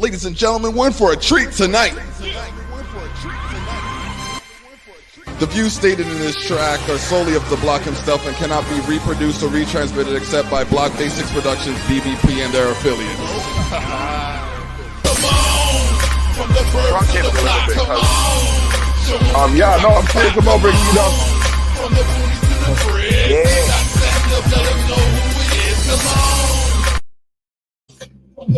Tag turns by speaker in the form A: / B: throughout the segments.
A: Ladies and gentlemen, we're in for a treat tonight. The views stated in this track are solely of the Block himself and cannot be reproduced or retransmitted except by Block Basics Productions, BBP, and their affiliates.
B: Yeah, no, I'm saying come over, you know.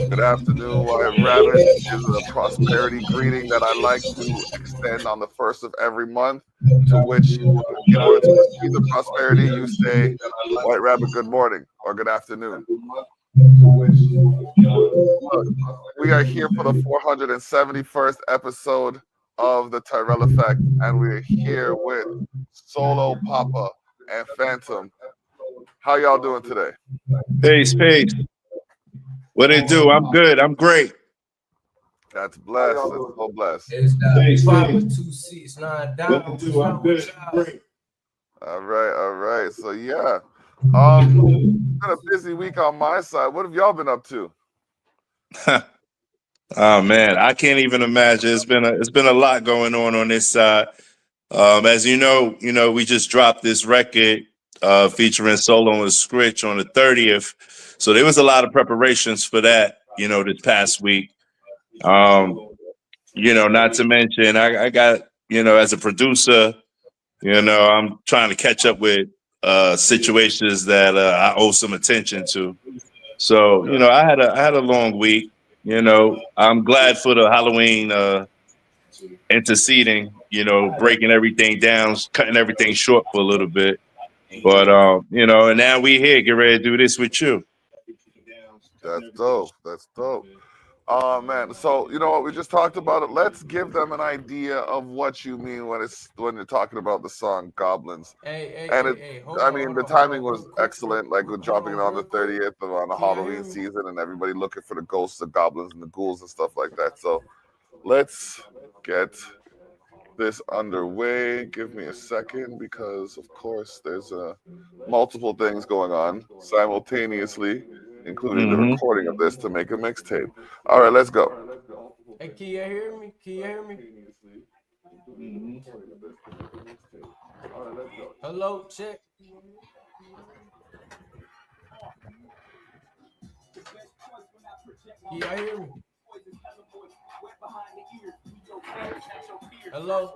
B: Good afternoon, White Rabbit. This is a prosperity greeting that I like to extend on the first of every month, to which, in order to receive the prosperity, you say, White Rabbit, good morning, or good afternoon. We are here for the 471st episode of the Tyrell Effect, and we're here with SoulO Poppa and Phantom. How y'all doing today?
C: Peace. What it do? I'm good. I'm great.
B: That's blessed. That's so blessed.
D: It's
C: Peace.
D: 526 down.
C: What it do? I'm good. Great.
B: All right. So yeah, it's been a busy week on my side. What have y'all been up to?
C: Oh man, I can't even imagine. It's been a lot going on this side. As you know, we just dropped this record featuring SoulO and Scritch on the 30th. So there was a lot of preparations for that, this past week. Not to mention I got, as a producer, I'm trying to catch up with situations that I owe some attention to. So, I had a long week. I'm glad for the Halloween interceding, breaking everything down, cutting everything short for a little bit. But and now we here, get ready to do this with you.
B: That's dope. Oh man, so you know what, we just talked about it. Let's give them an idea of what you mean when you're talking about the song Goblins. The timing was excellent, like with dropping it on the 30th on the Halloween season and everybody looking for the ghosts, the goblins and the ghouls and stuff like that. So let's get this underway. Give me a second, because of course there's multiple things going on simultaneously, including the recording of this to make a mixtape. All right, let's go.
D: Hey, can you hear me? Hello, check. Can you hear me? Hello?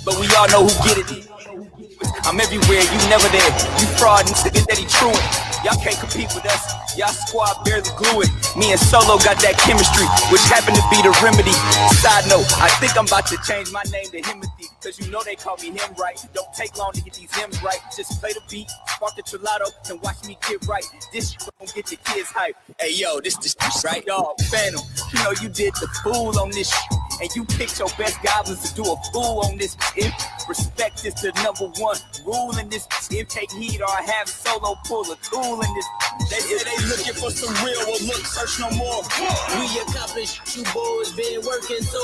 E: But we all know who get it. I'm everywhere, you never there. You fraud and nigga that he truant. Y'all can't compete with us. Y'all squad barely glue it. Me and SoulO got that chemistry, which happened to be the remedy. Side note, I think I'm about to change my name to Himothy, cause you know they call me him right. Don't take long to get these hymns right. Just play the beat, spark the Trelato, and watch me get right. This gon' get your kids hype. Hey yo, this right, dog. Phantom, you know you did the fool on this shit. And you picked your best goblins to do a fool on this. If respect is the number one rule in this, if take heed or I have SoulO pull a tool in this. They looking for some real, well look, search no more. We accomplished, you boys been working so.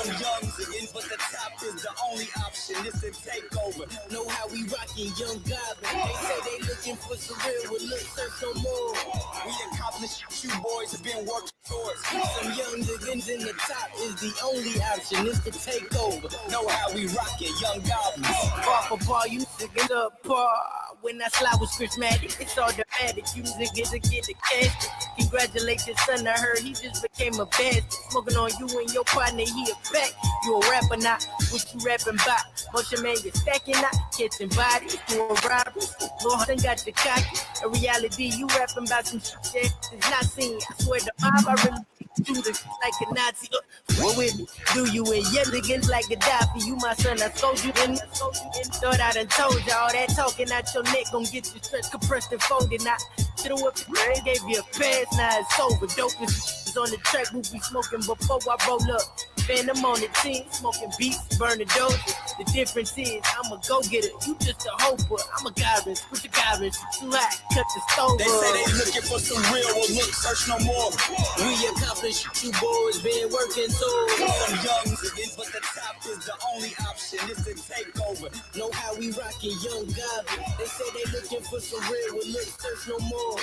E: Some youngs again, but the top is the only option. It's the takeover. Know how we rockin' young goblins. They say they looking for some real, well look, search no more. We accomplished, you boys have been working towards. Some young agains in the top is the only option. It's the takeover. Know how we rockin', young goblins. Bar for bar, you niggas up par. When I slide with Scritchmatic, it's all dramatic. You niggas to get the cash. Congratulate your son, I heard he just became a bastard. Smoking on you and your partner, he a back. You a rapper not, what you rapping about? Bunch of man, you stacking not, catching bodies, doing robberies. Lord, done got the cocky. In reality, you rapping about some shit that's not seen. I swear to God, I really do this like a Nazi. What with me? Do you and yet against like Gaddafi? You my son, I told you in. Thought I done told you all that talking out your neck gon' get you stretched, compressed, and folded. Now, should've whipped the brain, gave you a pass. Now it's over. Dope is on the track, we'll be smoking before I roll up. Phantom on the team, smoking beats, burning doses.
F: The difference is I'm a go-getter, you just a hoper. I'm a goblin, switch a goblin, shoot you hot, cut the stove.
E: They say they looking for some real, well look, search no more.
F: We accomplished, you boys been working so.
E: Some young niggas, but the top is the only option. It's a takeover.
F: Know how we rockin' young goblin. They say they looking for some real, well look, search no more.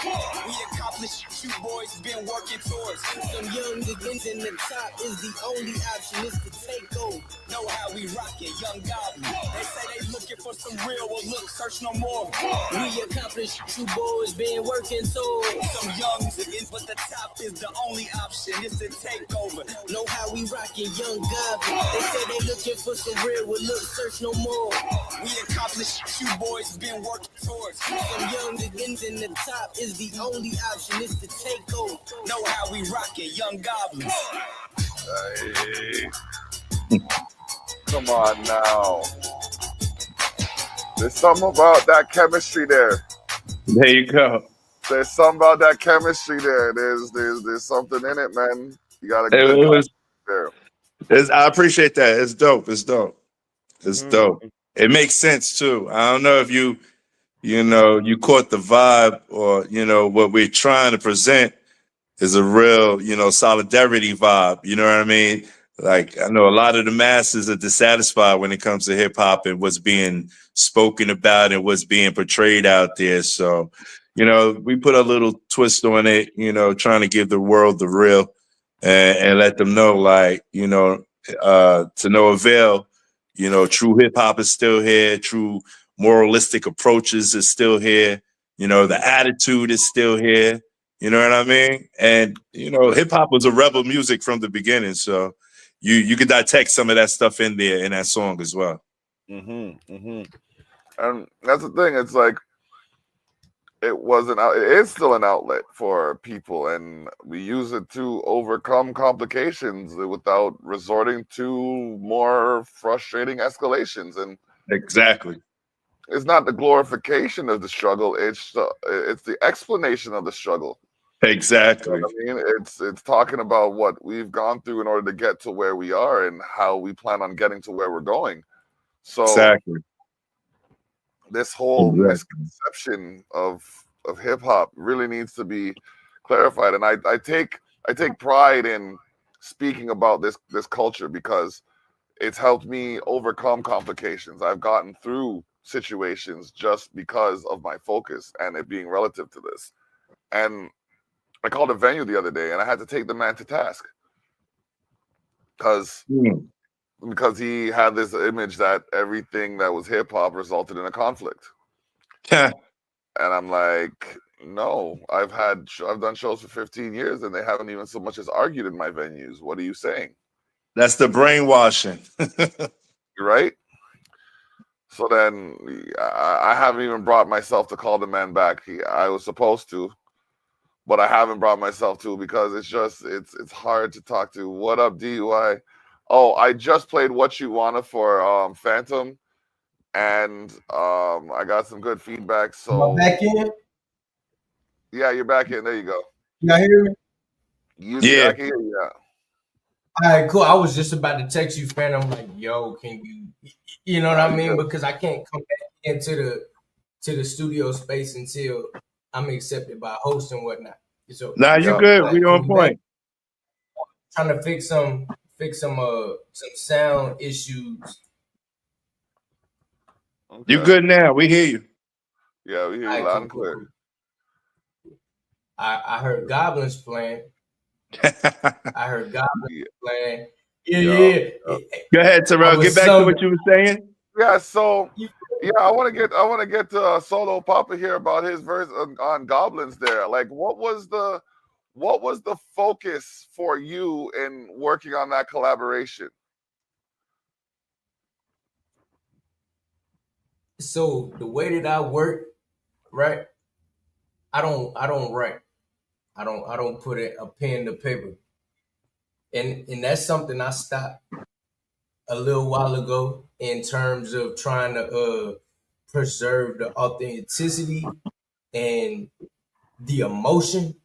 E: We accomplished, you boys been working towards.
F: Some young niggas in the top is the only option. It's the takeover.
E: Know how we rockin', young goblin. They say they looking for some real, well look, search no more.
F: We accomplished, you boys been working so.
E: Some young niggas, but the top is the only option. It's a takeover.
F: Know how we rockin' young goblin. They say they looking for some real, well look, search no more.
E: We accomplished, you boys been working towards.
F: Some young niggas in the top is the only option. It's the takeover.
E: Know how we rockin', young goblins.
B: Hey. Come on now. There's something about that chemistry there.
C: There you go.
B: There's something about that chemistry there. There's something in it, man. You gotta
C: It was,
B: there.
C: I appreciate that. It's dope. It's dope. It's dope. It makes sense too. I don't know if you caught the vibe, or what we're trying to present is a real, solidarity vibe. You know what I mean? Like, I know a lot of the masses are dissatisfied when it comes to hip hop and what's being spoken about and what's being portrayed out there. So, we put a little twist on it, trying to give the world the real and let them know, like, to no avail, true hip hop is still here. True moralistic approaches is still here. The attitude is still here. You know what I mean? And, hip hop was a rebel music from the beginning. So you could detect some of that stuff in there in that song as well.
B: And that's the thing. It's like, it is still an outlet for people, and we use it to overcome complications without resorting to more frustrating escalations. And
C: exactly,
B: it's not the glorification of the struggle; it's the explanation of the struggle.
C: Exactly.
B: You know what I mean, it's talking about what we've gone through in order to get to where we are and how we plan on getting to where we're going. So
C: exactly.
B: This whole misconception of hip hop really needs to be clarified, and I take pride in speaking about this culture because it's helped me overcome complications. I've gotten through situations just because of my focus and it being relative to this. And I called a venue the other day and I had to take the man to task because he had this image that everything that was hip hop resulted in a conflict. And I'm like, no, I've done shows for 15 years and they haven't even so much as argued in my venues. What are you saying?
C: That's the brainwashing.
B: Right? So then I haven't even brought myself to call the man back. I was supposed to, but I haven't brought myself to because it's hard to talk to. What up, DUI? Oh, I just played What You Wanna for Phantom, and I got some good feedback. So
D: am I back in?
B: Yeah, you're back in. There you go.
D: Y'all hear me?
B: Yeah, I can hear you. Yeah.
D: All right, cool. I was just about to text you, fan. I'm like, yo, can you know what I mean? Because I can't come back into the studio space until I'm accepted by host and whatnot. So
C: nah, you good. We on point.
D: Trying to fix some sound issues.
B: Okay.
C: You good now? We hear you.
B: Yeah, we hear you loud and clear.
D: Cool. I heard goblins playing. I heard goblins playing. Yeah.
C: Go ahead, Terrell. Get back to what you were saying.
B: Yeah, so I want to get to SoulO Poppa here about his verse on goblins there. Like, what was the focus for you in working on that collaboration?
D: So the way that I work, right? I don't write. I don't put a pen to paper. And that's something I stopped a little while ago in terms of trying to preserve the authenticity and the emotion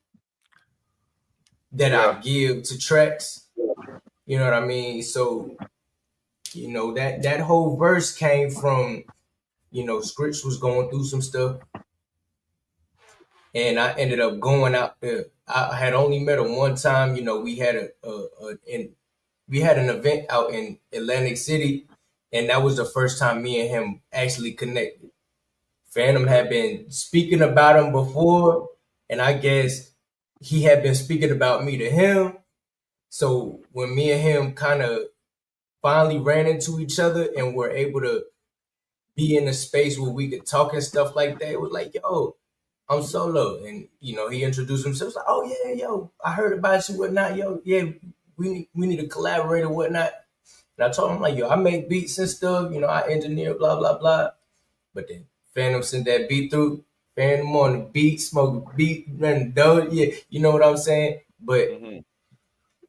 D: that I give to tracks. You know what I mean? So you know, that whole verse came from, you know, Scritch was going through some stuff, and I ended up going out there. I had only met him one time. You know, we had an event out in Atlantic City, and that was the first time me and him actually connected. Phantom had been speaking about him before, and I guess he had been speaking about me to him. So when me and him kind of finally ran into each other and were able to be in a space where we could talk and stuff like that, it was like, yo, I'm SoulO. And, you know, he introduced himself. Like, oh, yeah, yo, I heard about you, whatnot. Yo, yeah, we need to collaborate and whatnot. And I told him, like, yo, I make beats and stuff. You know, I engineer, blah, blah, blah. But then Phantom sent that beat through. Phantom on the beat, smoke beat, running dough. Yeah, you know what I'm saying? But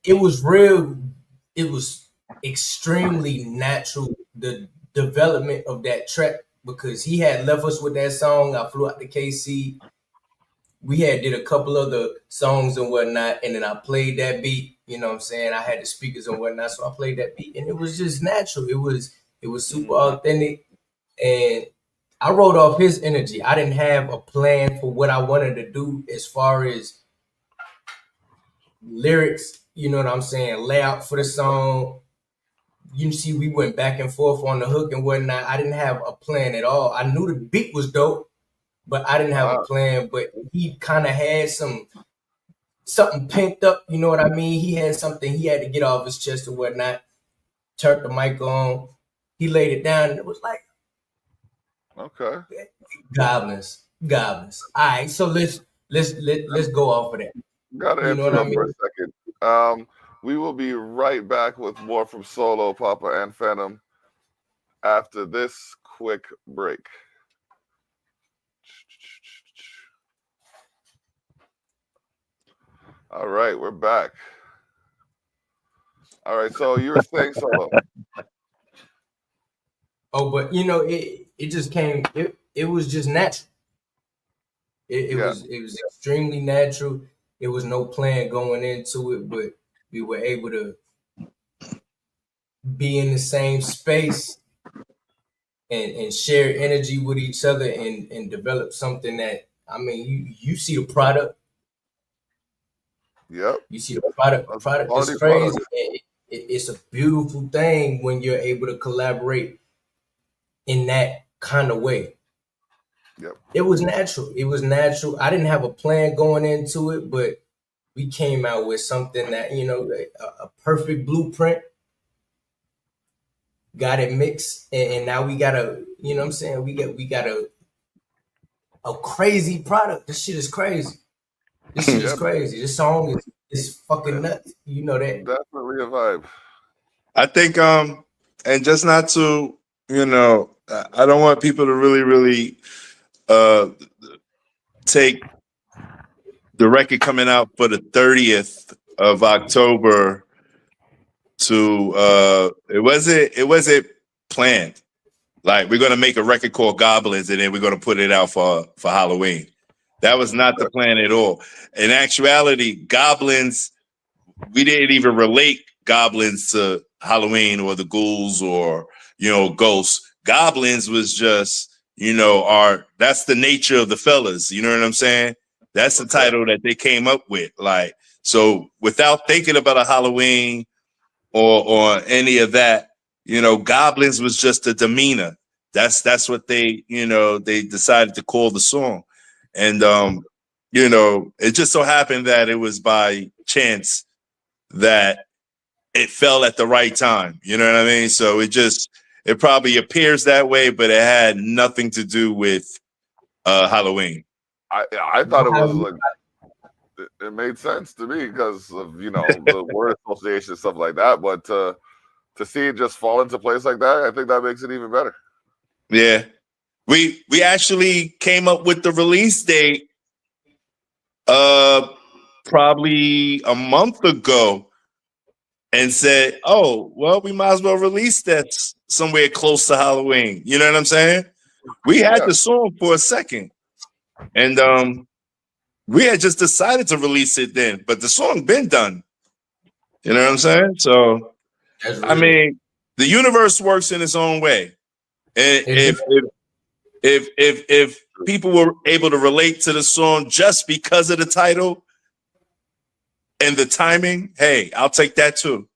D: it was real. It was extremely natural, the development of that track, because he had left us with that song. I flew out to KC. We had did a couple other songs and whatnot, and then I played that beat. You know what I'm saying? I had the speakers and whatnot, so I played that beat, and it was just natural. It was super authentic, and I wrote off his energy. I didn't have a plan for what I wanted to do as far as lyrics, you know what I'm saying, layout for the song. You see, we went back and forth on the hook and whatnot. I didn't have a plan at all. I knew the beat was dope, but I didn't have a plan. But he kind of had something pent up, you know what I mean? He had something he had to get off his chest or whatnot. Turned the mic on. He laid it down, and it was like,
B: okay,
D: goblins. All right, so let's go off of that.
B: Gotta
D: You know what I
B: interrupt for a
D: mean?
B: second. We will be right back with more from SoulO Poppa and Phantom after this quick break. All right, we're back. All right, so you were saying SoulO.
D: Oh, but you know, it just came. It was just natural. It was extremely natural. There was no plan going into it, but we were able to be in the same space and share energy with each other and develop something that, I mean, you see the product.
B: Yep.
D: You see the product. The product is crazy. It's a beautiful thing when you're able to collaborate in that kind of way.
B: Yep.
D: It was natural. I didn't have a plan going into it, but we came out with something that, you know, a perfect blueprint. Got it mixed, and now we got a, you know what I'm saying? We got a crazy product. This shit is crazy. This shit is crazy. This song is fucking nuts. You know that.
B: Definitely a vibe.
C: I think, and just not to, you know, I don't want people to really take the record coming out for the 30th of October to it wasn't planned. Like, we're gonna make a record called Goblins and then we're gonna put it out for Halloween. That was not the plan at all. In actuality, Goblins, we didn't even relate Goblins to Halloween or the ghouls or, you know, ghosts. Goblins was just, you know, that's the nature of the fellas. You know what I'm saying? That's the title that they came up with. Like, so without thinking about a Halloween or any of that, you know, Goblins was just a demeanor. That's what they, you know, they decided to call the song. And you know, it just so happened that it was by chance that it fell at the right time. You know what I mean? So it probably appears that way, but it had nothing to do with Halloween.
B: I thought it was like, it made sense to me because of, you know, the word association and stuff like that. But to see it just fall into place like that, I think that makes it even better.
C: Yeah. We actually came up with the release date probably a month ago and said, oh, well, we might as well release that somewhere close to Halloween. You know what I'm saying? We had the song for a second. And we had just decided to release it then, but the song been done. You know what I'm saying? So, I mean, the universe works in its own way. And if people were able to relate to the song just because of the title and the timing, hey, I'll take that too.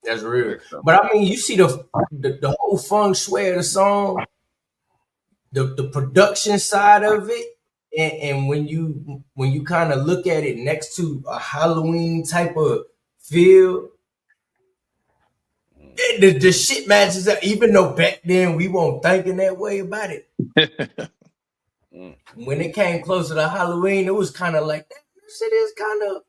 D: That's real. But I mean, you see the whole feng shui of the song, the production side of it, and when you kind of look at it next to a Halloween type of feel, the shit matches up. Even though back then we weren't thinking that way about it. When it came closer to Halloween, it was kind of like that shit is kind of,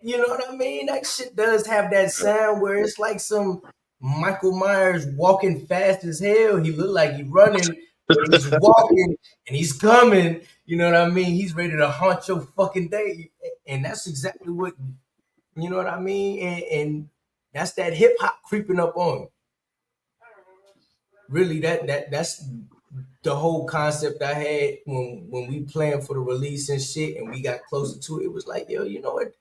D: you know what I mean? That shit does have that sound where it's like some Michael Myers walking fast as hell. He look like he's running, but he's walking and he's coming. You know what I mean? He's ready to haunt your fucking day. And that's exactly what, you know what I mean? And that's that hip hop creeping up on you. Really, that's the whole concept I had when we planned for the release and shit, and we got closer to it. It was like, yo, you know what?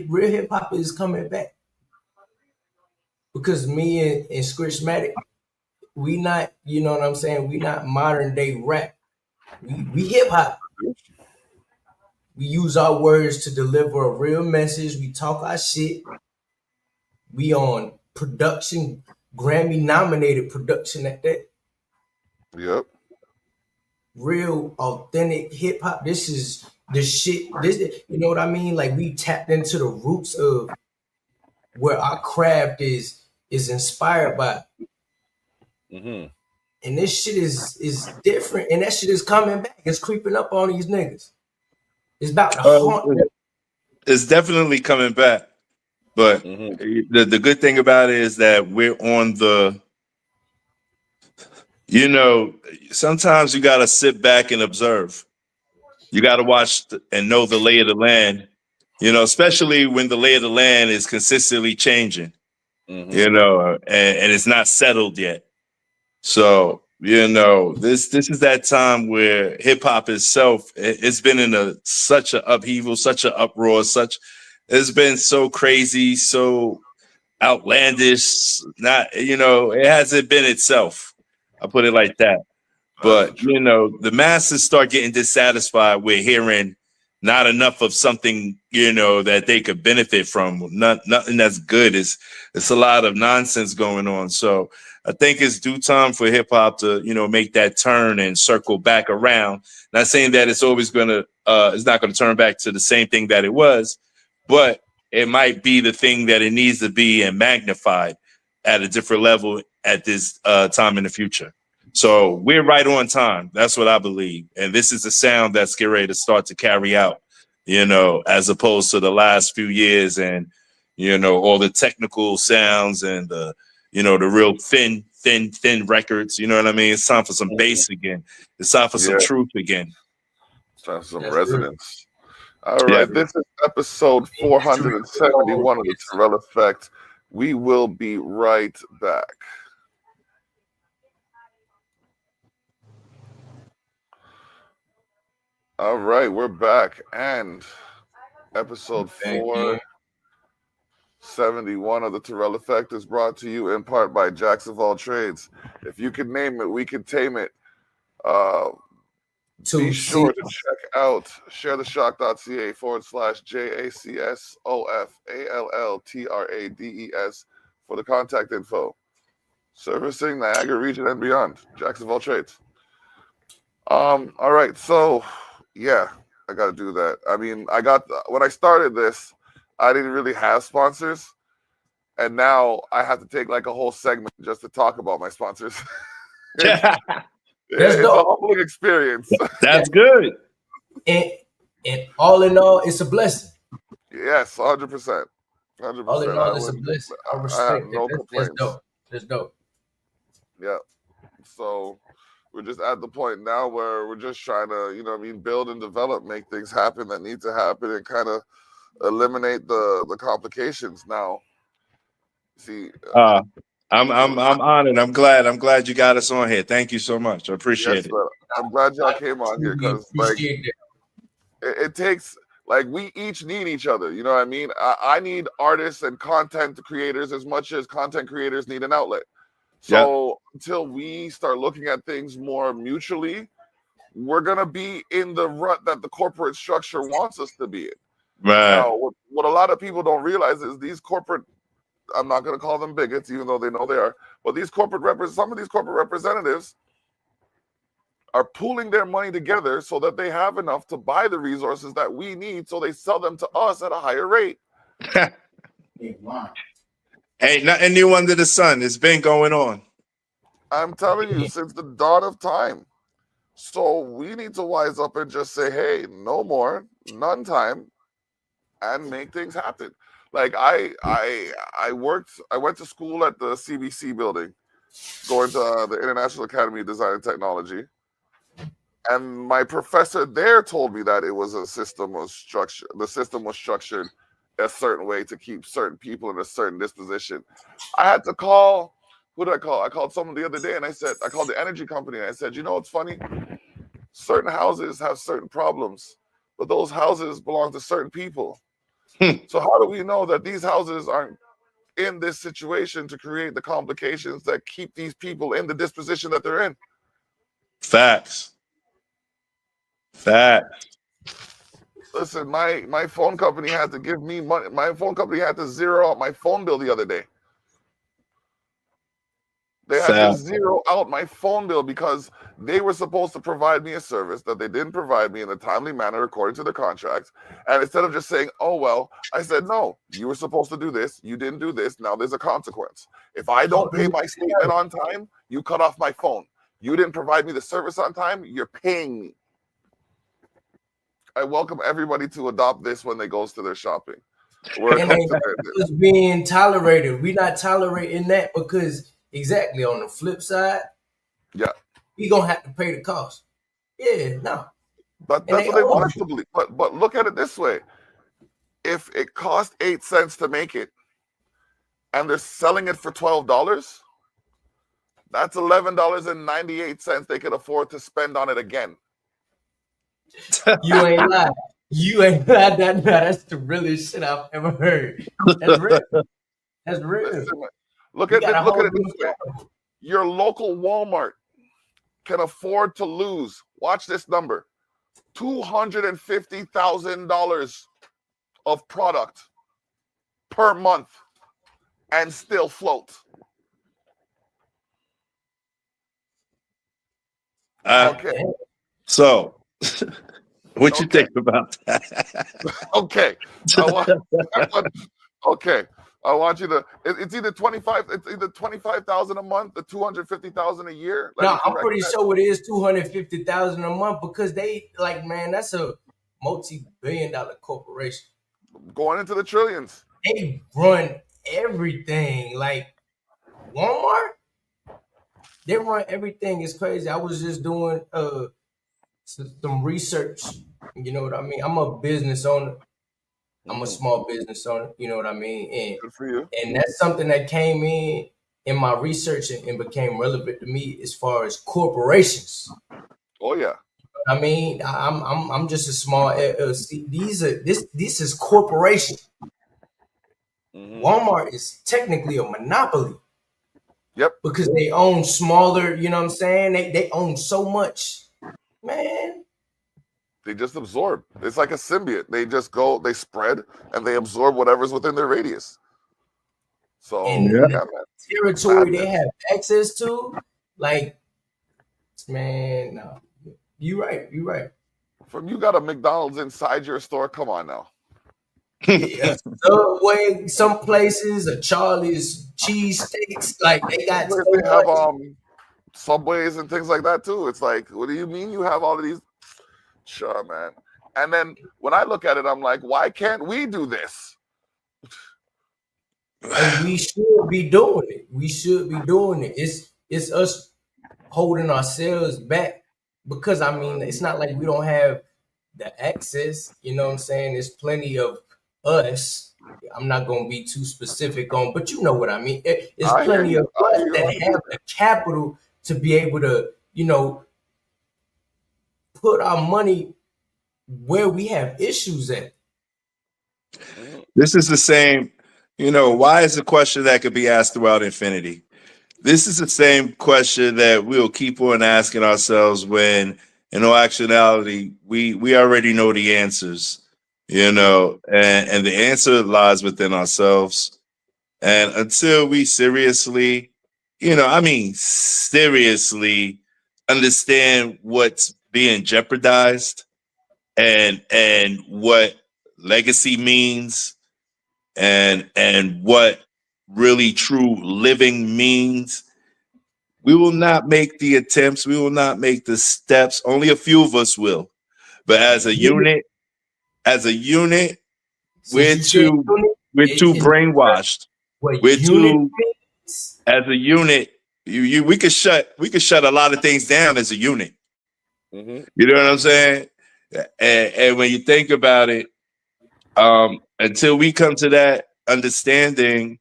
D: Real hip hop is coming back because me and Scritchmatic, we not, you know what I'm saying? We not modern day rap. We hip hop. We use our words to deliver a real message. We talk our shit. We on production, Grammy nominated production at that.
B: Yep.
D: Real authentic hip hop. This is the shit. This, you know what I mean? Like we tapped into the roots of where our craft is inspired by. And this shit is different, and that shit is coming back. It's creeping up on these niggas. It's about to haunt them.
C: It's definitely coming back. But the good thing about it is that we're on the, you know, sometimes you got to sit back and observe. You got to watch and know the lay of the land, you know, especially when the lay of the land is consistently changing, you know, and it's not settled yet. So, you know, this is that time where hip hop itself, it's been in such an upheaval, such an uproar, it's been so crazy, so outlandish. Not, you know, it hasn't been itself. I'll put it like that. But, you know, the masses start getting dissatisfied with hearing not enough of something, you know, that they could benefit from. Nothing that's good. It's a lot of nonsense going on. So I think it's due time for hip hop to, you know, make that turn and circle back around. Not saying that it's always it's not going to turn back to the same thing that it was, but it might be the thing that it needs to be and magnified at a different level at this time in the future. So we're right on time. That's what I believe. And this is a sound that's getting ready to start to carry out, you know, as opposed to the last few years and, you know, all the technical sounds and the, you know, the real thin records. You know what I mean? It's time for some bass again. It's time for some truth again.
B: It's time for some resonance. All right. This is episode 471 of the Terrell Effect. We will be right back. All right, we're back, and episode 471 of the Terrell Effect is brought to you in part by Jacks of All Trades. If you can name it, we can tame it. Be sure to check out sharetheshop.ca/JACSOFALLTRADES for the contact info. Servicing Niagara region and beyond. Jacks of All Trades. All right, so yeah, I got to do that. I mean, when I started this, I didn't really have sponsors, and now I have to take like a whole segment just to talk about my sponsors. It's a humbling experience.
C: That's good.
D: And all in all, it's a blessing.
B: Yes, 100%. 100%.
D: All in all, it's a blessing. I respect
B: no
D: that.
B: complaints.
D: That's dope.
B: Yeah. So we're just at the point now where we're just trying to, you know what I mean, build and develop, make things happen that need to happen and kind of eliminate the complications now. See,
C: I'm honored. I'm glad you got us on here. Thank you so much. I appreciate it.
B: I'm glad y'all came on here because like it takes Like, we each need each other. You know what I mean? I need artists and content creators as much as content creators need an outlet. So until we start looking at things more mutually, we're going to be in the rut that the corporate structure wants us to be in.
C: Right.
B: Now, what a lot of people don't realize is these corporate, I'm not going to call them bigots, even though they know they are, but these some of these corporate representatives are pooling their money together so that they have enough to buy the resources that we need, so they sell them to us at a higher rate.
C: Ain't nothing new under the sun. It's been going on.
B: I'm telling you, since the dawn of time. So we need to wise up and just say, hey, no more, none time, and make things happen. Like I went to school at the CBC building, going to the International Academy of Design and Technology. And my professor there told me that the system was structured a certain way to keep certain people in a certain disposition. I had to call, who did I call? I called someone the other day, and I called the energy company, and I said, you know what's funny? Certain houses have certain problems, but those houses belong to certain people. So how do we know that these houses aren't in this situation to create the complications that keep these people in the disposition that they're in?
C: Facts.
B: Listen, my phone company had to give me money. My phone company had to zero out my phone bill the other day. They had to zero out my phone bill because they were supposed to provide me a service that they didn't provide me in a timely manner according to the contracts. And instead of just saying, oh, well, I said, no, you were supposed to do this. You didn't do this. Now there's a consequence. If I don't pay my statement on time, you cut off my phone. You didn't provide me the service on time, you're paying me. I welcome everybody to adopt this when they goes to their shopping.
D: It's being tolerated. We're not tolerating that because exactly on the flip side, we gonna have to pay the cost. Yeah, no.
B: But that's what they want us to believe. But look at it this way: if it cost 8 cents to make it, and they're selling it for $12, that's $11.98 they could afford to spend on it again.
D: You ain't lying. You ain't lied. That's the realest shit I've ever heard. That's real. That's real.
B: Listen, look at it this way. Your local Walmart can afford to lose, watch this number, $250,000 of product per month and still float. Okay.
C: So, what you think about that?
B: Okay. I want you to. It's either 25,000 a month or 250,000 a year.
D: No, I'm pretty sure it is 250,000 a month because they that's a multi-billion-dollar corporation
B: going into the trillions.
D: They run everything. Like Walmart, they run everything. It's crazy. I was just doing some research. You know what I mean? I'm a business owner. I'm a small business owner, you know what I mean? And
B: good for you.
D: And that's something that came in my research and became relevant to me as far as corporations.
B: Oh yeah.
D: I mean, I'm just a small LLC. This is corporation. Walmart is technically a monopoly.
B: Yep.
D: Because they own smaller, you know what I'm saying? They own so much. Man.
B: They just absorb. It's like a symbiote. They just go, they spread, and they absorb whatever's within their radius. So,
D: and the territory they have access to, like, man, no. You're right.
B: From you got a McDonald's inside your store, come on now.
D: Yeah, Subway, some places, a Charlie's cheesesteaks, like they got.
B: They have Subways and things like that too. It's like, what do you mean you have all of these? Sure, man. And then when I look at it, I'm like, why can't we do this?
D: And we should be doing it. It's us holding ourselves back because I mean, it's not like we don't have the access. You know what I'm saying? There's plenty of us. I'm not gonna be too specific on, but you know what I mean. It's plenty of us that have the capital to be able to, you know, put our money where we have issues at.
C: This is the same, why is a question that could be asked throughout infinity. This is the same question that we'll keep on asking ourselves when, in all actuality, we already know the answers, and the answer lies within ourselves. And until we seriously, seriously understand what's being jeopardized and what legacy means and what really true living means, we will not make the attempts, we will not make the steps. Only a few of us will. But as a unit,
D: Since
C: we're
D: you said
C: too we're
D: unit,
C: too brainwashed.
D: what
C: We're
D: unit
C: too
D: means?
C: as a unit, we could shut a lot of things down as a unit.
B: Mm-hmm.
C: You know what I'm saying? And when you think about it, until we come to that understanding,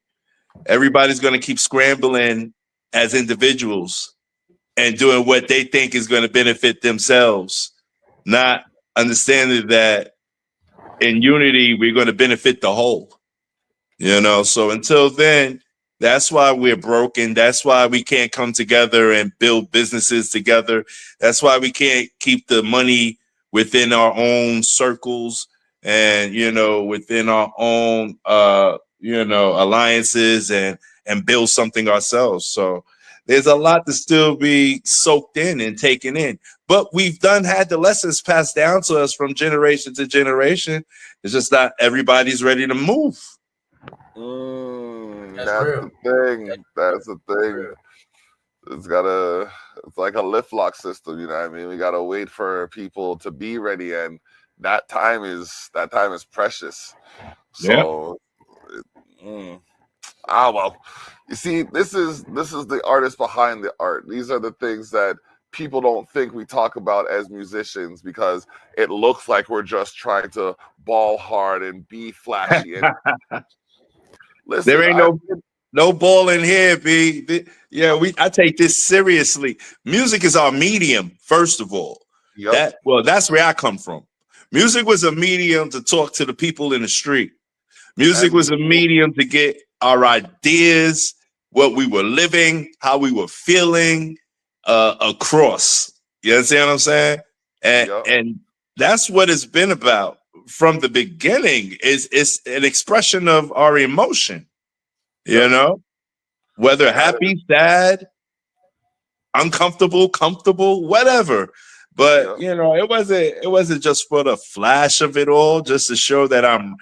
C: everybody's going to keep scrambling as individuals and doing what they think is going to benefit themselves, not understanding that in unity, we're going to benefit the whole. So until then, that's why we're broken. That's why we can't come together and build businesses together. That's why we can't keep the money within our own circles and, within our own, alliances and build something ourselves. So there's a lot to still be soaked in and taken in. But we've had the lessons passed down to us from generation to generation. It's just not everybody's ready to move.
D: That's
B: That's
D: real.
B: the thing. That's the thing. It's like a lift lock system, you know what I mean? We gotta wait for people to be ready, and that time is precious. So well. You see, this is the artist behind the art. These are the things that people don't think we talk about as musicians, because it looks like we're just trying to ball hard and be flashy. And listen,
C: there ain't no ball in here, B. Yeah, I take this seriously. Music is our medium, first of all.
B: Yep.
C: That's where I come from. Music was a medium to talk to the people in the street. Music was a medium to get our ideas, what we were living, how we were feeling across. You understand what I'm saying? And that's what it's been about from the beginning. It's an expression of our emotion. Whether happy, sad, uncomfortable, comfortable, whatever. But it wasn't just for the flash of it all, just to show that I'm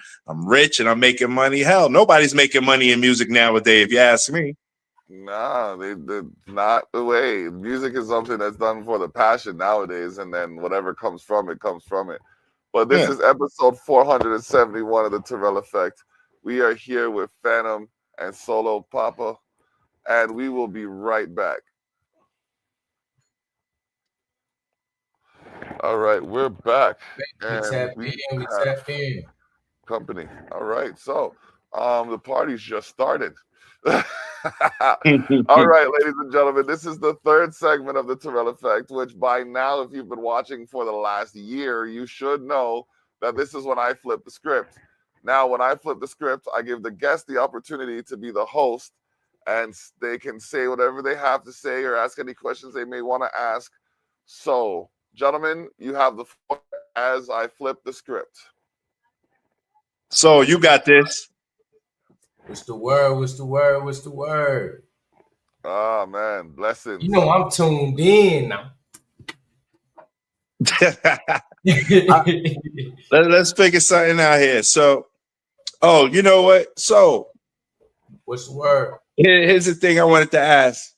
C: rich and I'm making money. Hell, nobody's making money in music nowadays, if you ask me.
B: Nah, they're not the way. Music is something that's done for the passion nowadays, and then whatever comes from it comes from it. But this is episode 471 of the Terrell Effect. We are here with Phantom and SoulO Poppa, and we will be right back. All right, we're back. And we
D: tap in.
B: Company. All right, so the party's just started. All right, ladies and gentlemen, this is the third segment of the Terrell Effect, which by now, if you've been watching for the last year, you should know that this is when I flip the script. Now, when I flip the script, I give the guest the opportunity to be the host, and they can say whatever they have to say or ask any questions they may want to ask. So, gentlemen, you have the floor as I flip the script.
C: So, you got this.
D: What's the word? What's the word? What's the word?
B: Oh, man. Blessings.
D: You know I'm tuned in now.
C: Let's figure something out here. So, you know what? So,
D: what's the word?
C: Here's the thing I wanted to ask.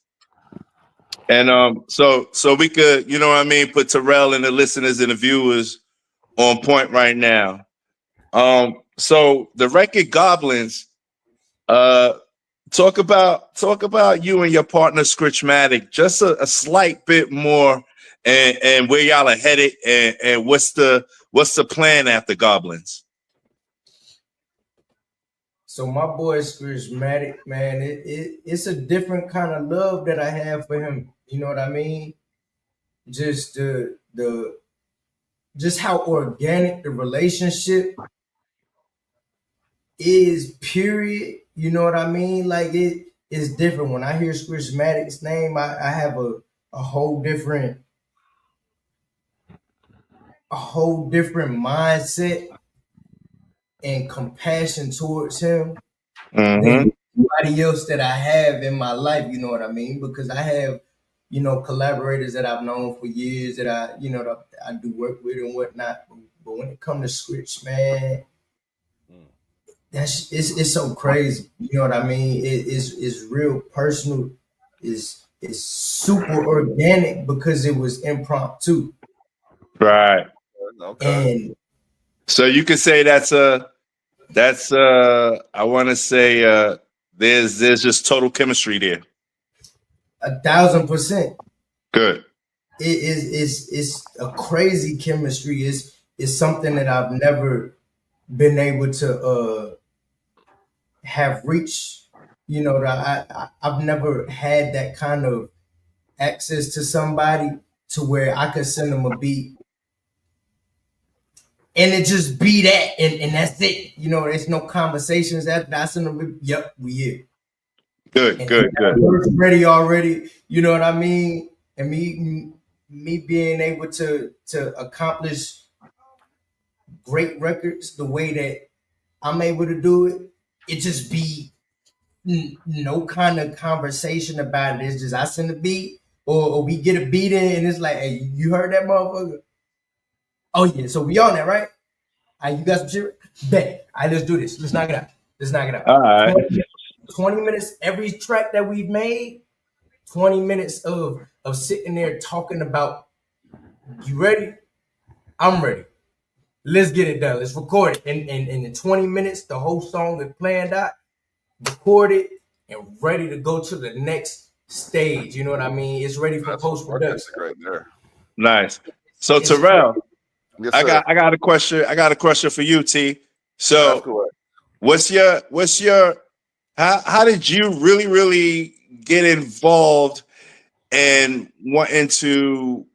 C: And so we could, put Terrell and the listeners and the viewers on point right now. So the record Goblins, talk about you and your partner Scritchmatic, just a slight bit more, and where y'all are headed, and what's the plan after Goblins?
D: So my boy Scritchmatic, man, it's a different kind of love that I have for him. You know what I mean? Just just how organic the relationship is, period. You know what I mean? Like it is different. When I hear Scritchmatic's name, I have a whole different mindset and compassion towards him than anybody else that I have in my life. You know what I mean? Because I have, collaborators that I've known for years that that I do work with and whatnot. But when it comes to Scritch, man, it's so crazy. You know what I mean? It's real personal. It's super organic because it was impromptu.
C: Right.
B: Okay.
D: And
C: So you could say that's I want to say there's just total chemistry there.
D: 1,000%.
C: Good.
D: It's a crazy chemistry. It's something that I've never been able to have reached. That I've never had that kind of access to somebody to where I could send them a beat and it just be that and that's it. There's no conversations after that. I send them a beat, yep, we here.
C: Good,
D: And
C: good.
D: ready already. You know what I mean? And me being able to accomplish great records the way that I'm able to do it, it just be no kind of conversation about it. It's just I send a beat or we get a beat in and it's like, hey, you heard that motherfucker? Oh yeah, so we on that, right? You got some shit? Bet. All right, let's do this. Let's knock it out.
C: All right.
D: 20 minutes, every track that we've made, 20 minutes of sitting there talking about, you ready? I'm ready. Let's get it done. Let's record it. And in 20 minutes, the whole song is planned out, recorded, and ready to go to the next stage. You know what I mean? It's ready for post-production.
B: Right there.
C: Nice. So Terrell,
B: Yes,
C: I
B: sir.
C: got a question. I got a question for you, T. So what's your how did you really get involved and wanting to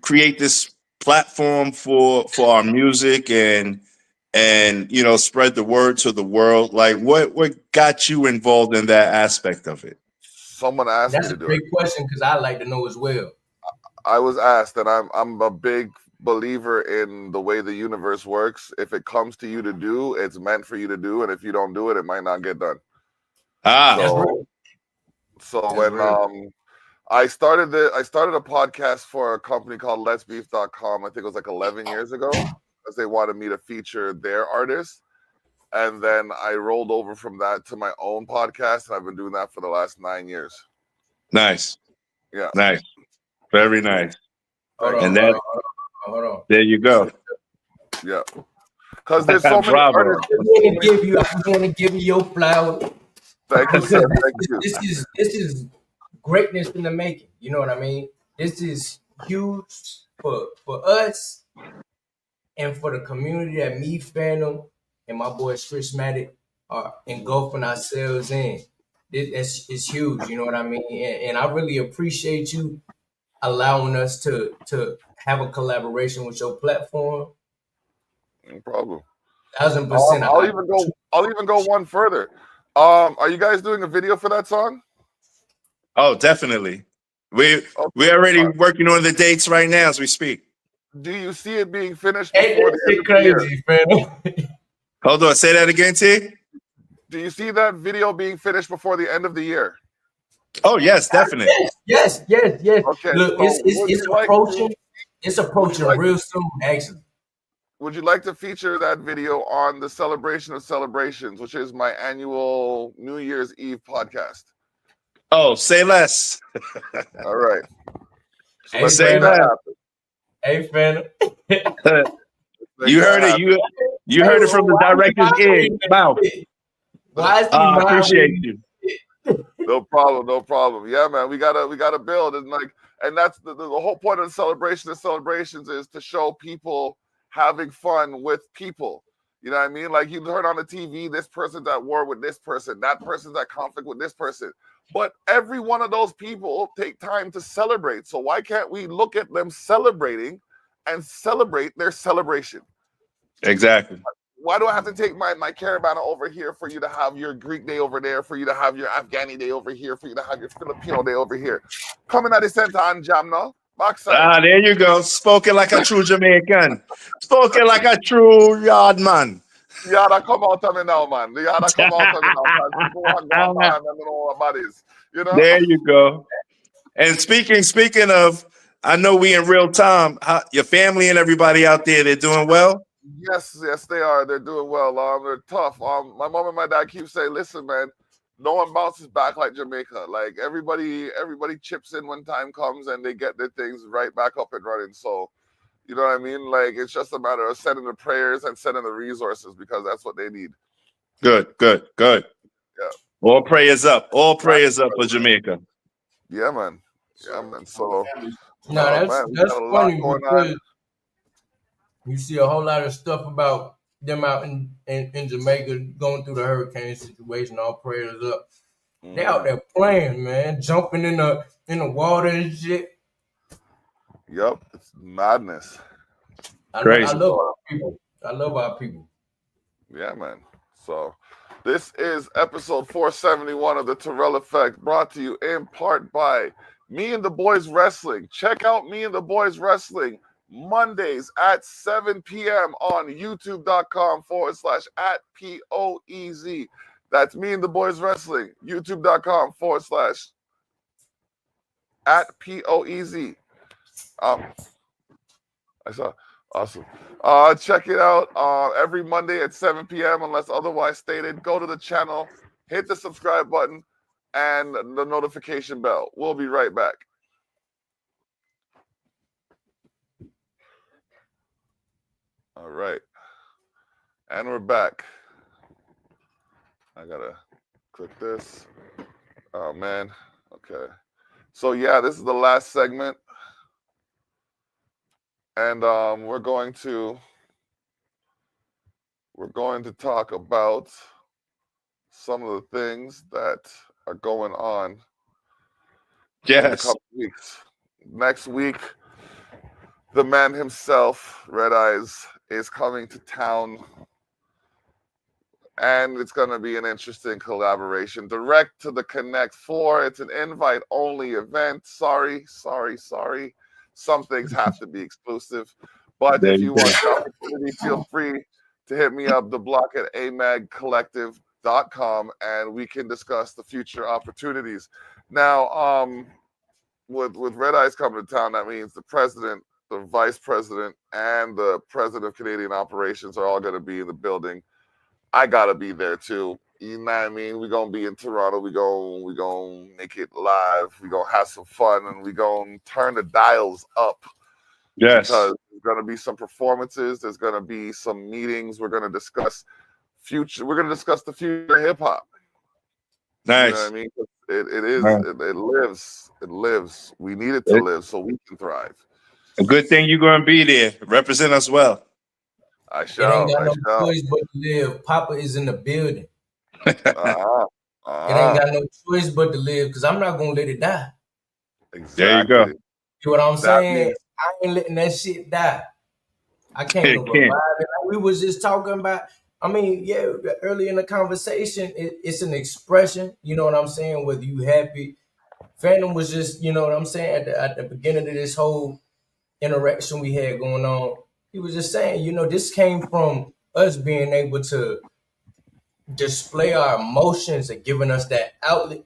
C: create this platform for our music and spread the word to the world? Like what got you involved in that aspect of it?
B: Someone asked me to do it.
D: That's a great question because I like to know as well.
B: I was asked, and I'm a big believer in the way the universe works. If it comes to you to do, it's meant for you to do, and if you don't do it, it might not get done. So when I started a podcast for a company called letsbeef.com, I think it was like 11 years ago, because they wanted me to feature their artists. And then I rolled over from that to my own podcast, and I've been doing that for the last 9 years.
C: Nice.
B: Yeah.
C: Nice. Very nice.
D: Hold on.
C: There you go.
B: Yeah. Because there's so many artists.
D: I just want to give you your flowers.
B: Thank you, sir. Thank you.
D: This is greatness in the making. You know what I mean? This is huge for us and for the community that me, Phantom, and my boy Scritchmatic are engulfing ourselves in. It's huge. You know what I mean? And I really appreciate you allowing us to have a collaboration with your platform.
B: No problem.
D: 1,000%.
B: I'll even go one further. Are you guys doing a video for that song?
C: Oh, definitely. We're already working on the dates right now as we speak.
B: Do you see it being finished before the end of the year?
D: Man.
C: Hold on, say that again, T.
B: Do you see that video being finished before the end of the year?
C: Oh yes, definitely.
D: Yes.
B: Okay.
D: Look,
B: so
D: it's approaching. It's approaching real soon, actually.
B: Would you like to feature that video on the Celebration of Celebrations, which is my annual New Year's Eve podcast?
C: Oh, say less.
B: All right. So
D: Hey,
B: let's make that happen.
D: Hey, Phantom.
C: You heard it. You heard it from the director's ear. Mouth.
D: Why is he
C: I appreciate you.
B: No problem. Yeah, man, we gotta build, and that's the whole point of the Celebration of Celebrations is to show people having fun with people. You know what I mean? Like you heard on the TV, this person's at war with this person, that person's at conflict with this person. But every one of those people take time to celebrate. So why can't we look at them celebrating and celebrate their celebration?
C: Exactly.
B: Why do I have to take my caravan over here for you to have your Greek day over there, for you to have your Afghani day over here, for you to have your Filipino day over here? Coming at the center and jam now. Backside.
C: There you go. Spoken like a true Jamaican. Spoken like a true yard man.
B: You gotta come out of me now, man. You gotta come out of me now. Because people want to go on behind them and know what that is. You know?
C: There you go. And speaking of, I know we in real time. Your family and everybody out there, they're doing well?
B: Yes, they are. They're doing well. They're tough. My mom and my dad keep saying, listen, man, no one bounces back like Jamaica. Like everybody chips in when time comes and they get their things right back up and running. So, you know what I mean? Like it's just a matter of sending the prayers and sending the resources because that's what they need.
C: Good.
B: Yeah.
C: All prayers up. All prayers up for Jamaica.
B: Yeah, man. So
D: that's funny because you see a whole lot of stuff about them out in Jamaica going through the hurricane situation. All prayers up. They out there playing, man, jumping in the water and shit.
B: Yep, it's madness.
D: I love our people. I love our people.
B: Yeah, man. So this is episode 471 of the Terrell Effect, brought to you in part by Me and the Boys Wrestling. Check out Me and the Boys Wrestling Mondays at 7 p.m. on youtube.com/@POEZ. That's Me and the Boys Wrestling, youtube.com/@POEZ. I saw. Awesome. Check it out every Monday at 7 p.m. unless otherwise stated. Go to the channel, hit the subscribe button, and the notification bell. We'll be right back. All right. And we're back. I gotta click this. Oh, man. Okay. So, yeah, this is the last segment. And we're going to talk about some of the things that are going on in a couple weeks. Next week, the man himself, Red Eyes, is coming to town. And it's going to be an interesting collaboration. Direct to the Connect 4. It's an invite-only event. Sorry. Some things have to be exclusive. But if you want the opportunity, feel free to hit me up, the block at amagcollective.com, and we can discuss the future opportunities. Now, with Red Eyes coming to town, that means the president, the vice president, and the president of Canadian operations are all going to be in the building. I got to be there too. You know what I mean? We're going to be in Toronto. We're going to make it live. We're going to have some fun, and we're going to turn the dials up.
C: Yes.
B: Because there's going to be some performances. There's going to be some meetings. We're going to discuss future. We're going to discuss the future of hip-hop.
C: Nice.
B: You know what I mean? It is. Nice. It lives. It lives. We need it to live so we can thrive.
C: A good thing you're going to be there. Represent us well.
B: I shall.
D: It ain't got no choice but to live. Papa is in the building. It ain't got no choice but to live because I'm not gonna let it die.
B: Exactly.
C: There you go.
D: You know what I'm saying? I ain't letting that shit die. I can't revive it. We was just talking about. I mean, yeah, early in the conversation, it's an expression. You know what I'm saying? Whether you happy, Phantom was just, you know what I'm saying, at the beginning of this whole interaction we had going on. He was just saying, you know, this came from us being able to display our emotions and giving us that outlet.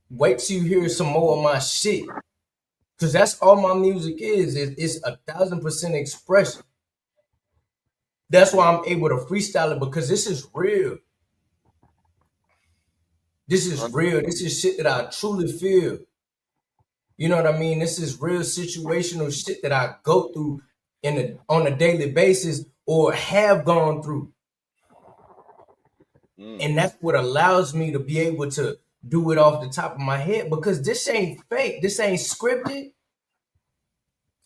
D: Wait till you hear some more of my shit. Because that's all my music is. It's 1,000% expression. That's why I'm able to freestyle it, because this is real. This is real. This is shit that I truly feel. You know what I mean? This is real situational shit that I go through on a daily basis or have gone through. And that's what allows me to be able to do it off the top of my head, because this ain't fake. This ain't scripted.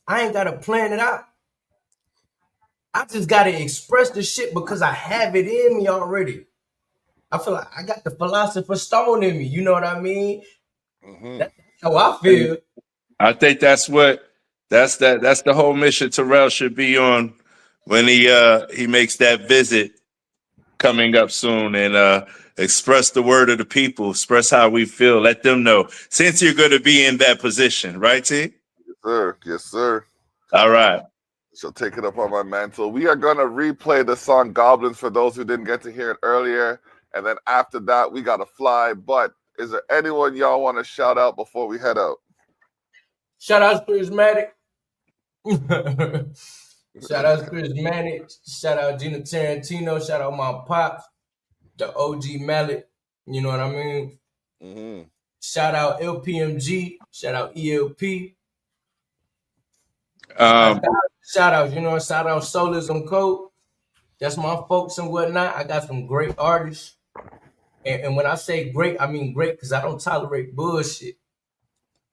D: I ain't got to plan it out. I just got to express the shit because I have it in me already. I feel like I got the philosopher's stone in me. You know what I mean? Mm-hmm. That's how I feel.
C: I think that's the whole mission Terrell should be on when he makes that visit coming up soon, and express the word of the people, express how we feel, let them know, since you're going to be in that position, right, T?
B: Yes, sir. Yes, sir.
C: All right.
B: So take it up on my mantle. We are going to replay the song Goblins for those who didn't get to hear it earlier. And then after that, we got to fly. But is there anyone y'all want to shout out before we head out?
D: Shout out Scritchmatic. Shout out Scritchmatic. Shout out Gina Tarantino. Shout out my pops, the OG Mallet. You know what I mean?
B: Mm-hmm.
D: Shout out LPMG. Shout out ELP. Shout out, shout out Solism Code. That's my folks and whatnot. I got some great artists. And when I say great, I mean great because I don't tolerate bullshit.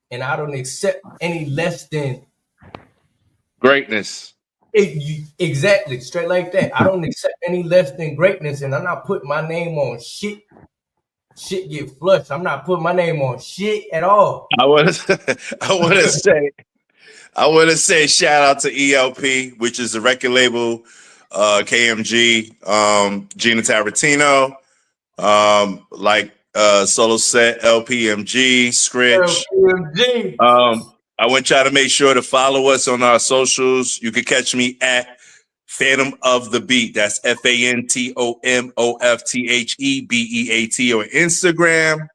D: And I don't accept any less than
C: greatness.
D: Exactly, straight like that. I don't accept any less than greatness, and I'm not putting my name on shit. Shit get flushed. I'm not putting my name on shit at all.
C: I want to say shout out to ELP, which is the record label, KMG, Gina Tarantino, like Solo Set, LPMG, Scritch.
D: LPMG.
C: I want y'all to make sure to follow us on our socials. You can catch me at Phantom of the Beat. That's FANTOMOFTHEBEAT on Instagram.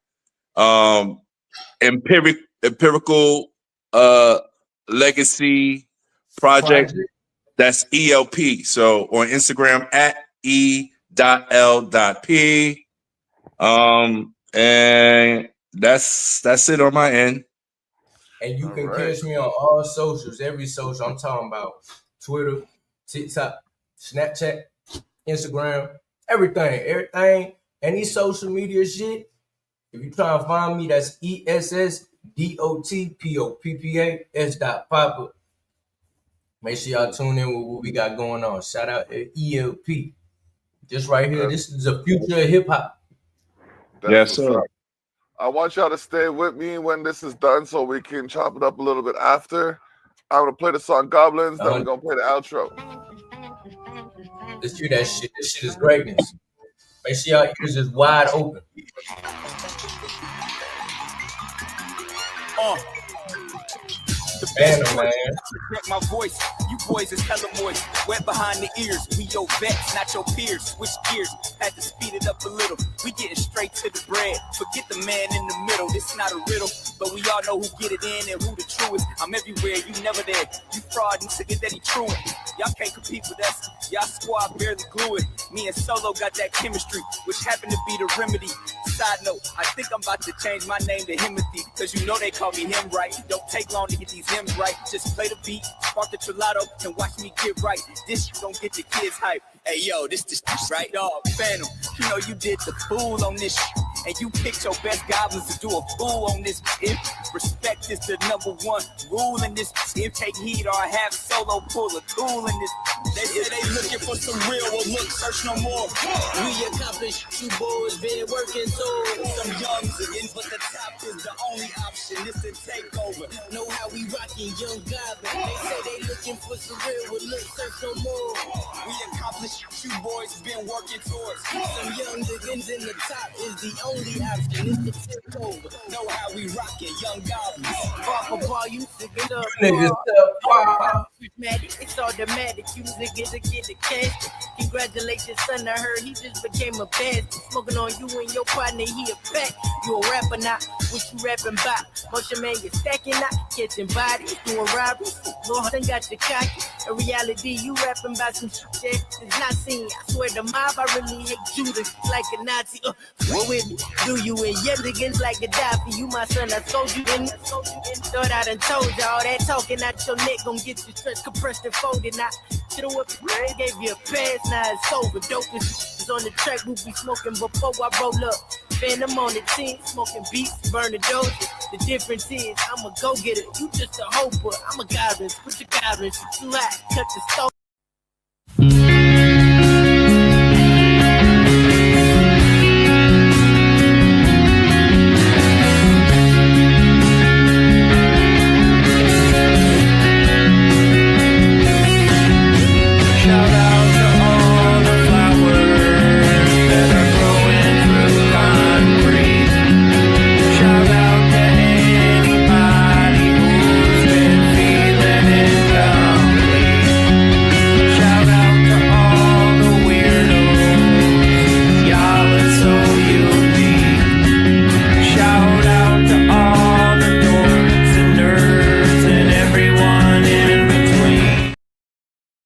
C: Empirical Legacy Project. That's ELP. So on Instagram at E.L.P. And that's it on my end.
D: And you can catch me on all socials, every social. I'm talking about Twitter, TikTok, Snapchat, Instagram, everything. Any social media shit. If you try to find me, that's ESSDOTPOPPA Make sure y'all tune in with what we got going on. Shout out ELP. Just right here. This is the future of hip hop.
C: Yes, sir.
B: I want y'all to stay with me when this is done so we can chop it up a little bit after. I'm going to play the song Goblins, then we're going to play the outro.
D: Let's hear that shit. This shit is greatness. Make sure y'all ears is wide open.
E: The
D: Phantom, man.
E: Protect my voice. You boys is hella moist. Wet behind the ears. We your vets, not your peers. Switch gears. Had to speed it up a little. We getting straight to the bread. Forget the man in the middle. This not a riddle. But we all know who get it in and who the truest. I'm everywhere. You never there. You fraud and sick that he truant. Y'all can't compete with us. Y'all squad barely glue it. Me and Solo got that chemistry, which happened to be the remedy. Side note, I think I'm about to change my name to Himothy, because you know they call me him right. Don't take long to get these hymns right. Just play the beat, spark the trillado, and watch me get right. This don't get the kids hype. Hey yo, this right, dog. Phantom, you know you did the fool on this shit. And you picked your best goblins to do a fool on this. If respect is the #1 rule in this. If take heed or have Solo pull a tool in this. They say they looking for some real, well look, search no more.
F: We accomplished, you boys been working so.
E: Some youngs again, but the top is the only option. It's a takeover.
F: Know how we rockin' young goblin. They say they looking for some real, well look, search no more.
E: We accomplished, you boys been working towards.
F: Some young niggas in the top is the only option. It's the takeover.
E: Know how we rockin', young goblins.
F: Bar for bar, you sticking up.
D: Niggas
F: It's automatic. You niggas to get the cash. Congratulations, son. I heard he just became a bad. Smoking on you and your partner, he a pack. You a rapper not? What you rapping about? Motion man, you stacking not? Catching bodies, doing robberies. Lord, done got the cocky. In reality, you rapping about some shit that is not seen. I swear the mob, I really hate Judas like a Nazi. What with me? Do you and your niggas like Gaddafi? You my son, I told you in. Thought I done told you all that talking out your neck gon' get you stretched, compressed, and folded. Now, should've whipped it, gave you a pass, now it's over. Dope is on the track, we be smoking before I roll up. Phantom on the team, smoking beats, burn the dope. The difference is, I'm a go-getter, you just a hoper. I'm a goblin, put your goblin, shoot you hot, cut the stove.